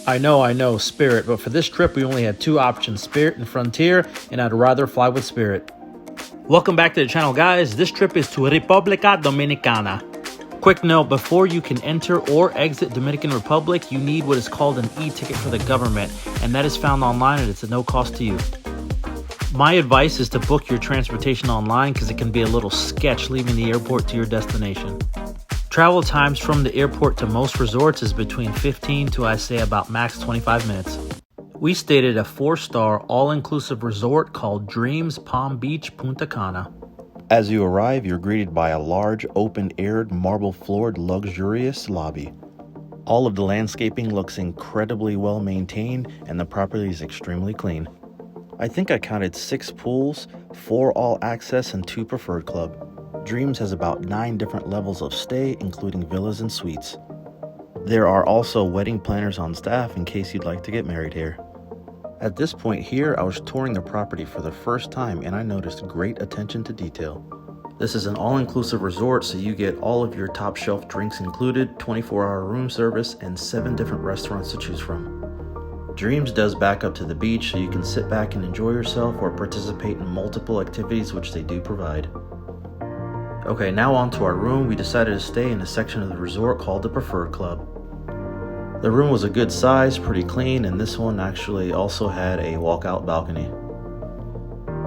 I know, Spirit, but for this trip we only had two options, Spirit and Frontier, and I'd rather fly with Spirit. Welcome back to the channel, guys. This trip is to República Dominicana. Quick note, before you can enter or exit Dominican Republic, you need what is called an e-ticket for the government, and that is found online and it's at no cost to you. My advice is to book your transportation online because it can be a little sketch leaving the airport to your destination. Travel times from the airport to most resorts is between 15 to, I say, about max 25 minutes. We stayed at a 4-star all-inclusive resort called Dreams Palm Beach, Punta Cana. As you arrive, you're greeted by a large, open-aired, marble-floored, luxurious lobby. All of the landscaping looks incredibly well maintained and the property is extremely clean. I think I counted 6 pools, 4 all-access and 2 preferred club. Dreams has about 9 different levels of stay, including villas and suites. There are also wedding planners on staff in case you'd like to get married here. At this point here, I was touring the property for the first time and I noticed great attention to detail. This is an all-inclusive resort, so you get all of your top-shelf drinks included, 24-hour room service, and 7 different restaurants to choose from. Dreams does back up to the beach, so you can sit back and enjoy yourself or participate in multiple activities which they do provide. Okay, now on to our room. We decided to stay in a section of the resort called the Preferred Club. The room was a good size, pretty clean, and this one actually also had a walkout balcony.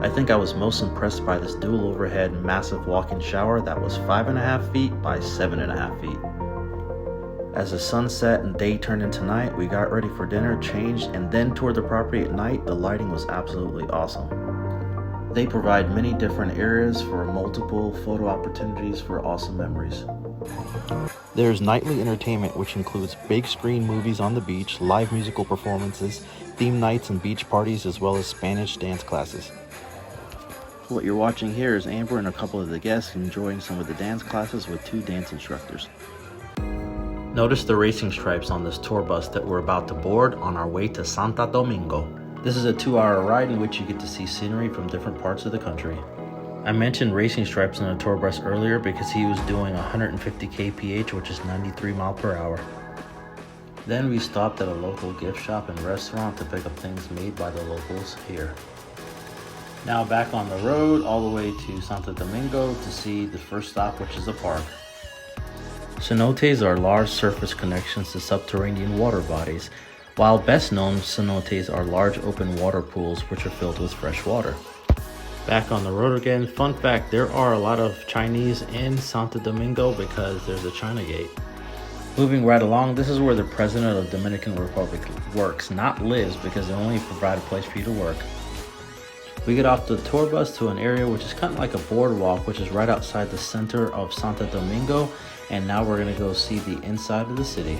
I think I was most impressed by this dual overhead massive walk-in shower that was 5.5 feet by 7.5 feet. As the sun set and day turned into night, we got ready for dinner, changed, and then toured the property at night. The lighting was absolutely awesome. They provide many different areas for multiple photo opportunities for awesome memories. There's nightly entertainment, which includes big screen movies on the beach, live musical performances, theme nights and beach parties, as well as Spanish dance classes. What you're watching here is Amber and a couple of the guests enjoying some of the dance classes with 2 dance instructors. Notice the racing stripes on this tour bus that we're about to board on our way to Santo Domingo. This is a 2-hour ride in which you get to see scenery from different parts of the country. I mentioned racing stripes on the tour bus earlier because he was doing 150 kph, which is 93 miles per hour. Then we stopped at a local gift shop and restaurant to pick up things made by the locals here. Now back on the road all the way to Santo Domingo to see the first stop, which is the park. Cenotes are large surface connections to subterranean water bodies, while best known cenotes are large open water pools which are filled with fresh water. Back on the road again. Fun fact, there are a lot of Chinese in Santo Domingo because there's a China gate. Moving right along, this is where the president of the Dominican Republic works, not lives, because they only provide a place for you to work. We get off the tour bus to an area which is kind of like a boardwalk, which is right outside the center of Santo Domingo, and now we're going to go see the inside of the city.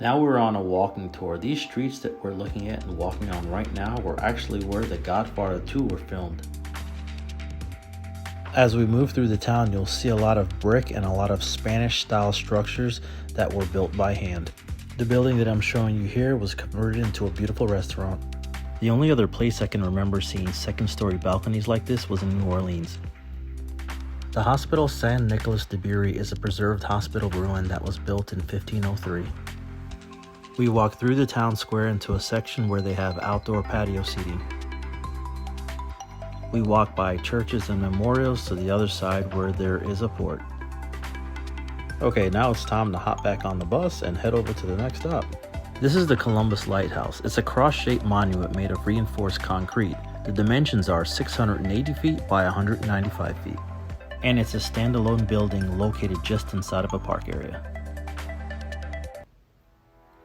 Now we're on a walking tour. These streets that we're looking at and walking on right now were actually where The Godfather 2 were filmed. As we move through the town, you'll see a lot of brick and a lot of Spanish-style structures that were built by hand. The building that I'm showing you here was converted into a beautiful restaurant. The only other place I can remember seeing second-story balconies like this was in New Orleans. The Hospital San Nicolas de Bari is a preserved hospital ruin that was built in 1503. We walk through the town square into a section where they have outdoor patio seating. We walk by churches and memorials to the other side where there is a port. Okay, now it's time to hop back on the bus and head over to the next stop. This is the Columbus Lighthouse. It's a cross-shaped monument made of reinforced concrete. The dimensions are 680 feet by 195 feet. And it's a standalone building located just inside of a park area.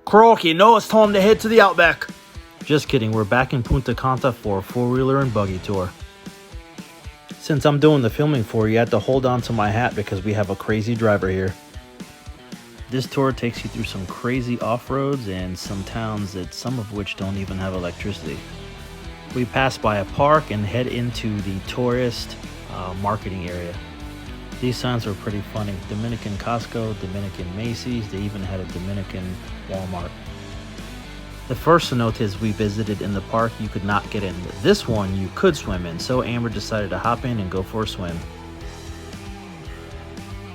Croaky, no, it's time to head to the Outback. Just kidding, we're back in Punta Cana for a 4-wheeler and buggy tour. Since I'm doing the filming for you, I had to hold on to my hat because we have a crazy driver here. This tour takes you through some crazy off-roads and some towns that some of which don't even have electricity. We pass by a park and head into the tourist marketing area. These signs were pretty funny. Dominican Costco, Dominican Macy's, they even had a Dominican Walmart. The first cenotes we visited in the park you could not get in. This one you could swim in, so Amber decided to hop in and go for a swim.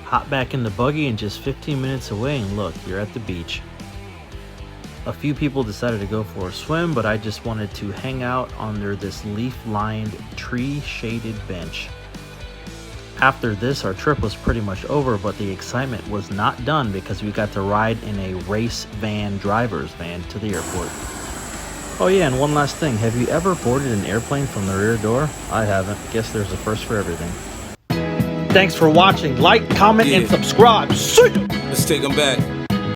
Hop back in the buggy and just 15 minutes away and look, you're at the beach. A few people decided to go for a swim, but I just wanted to hang out under this leaf-lined, tree-shaded bench. After this, our trip was pretty much over, but the excitement was not done because we got to ride in a race van, driver's van, to the airport. Oh yeah, and one last thing. Have you ever boarded an airplane from the rear door? I haven't. Guess there's a first for everything. Thanks for watching. Like, comment, and subscribe. See ya! Let's take them back.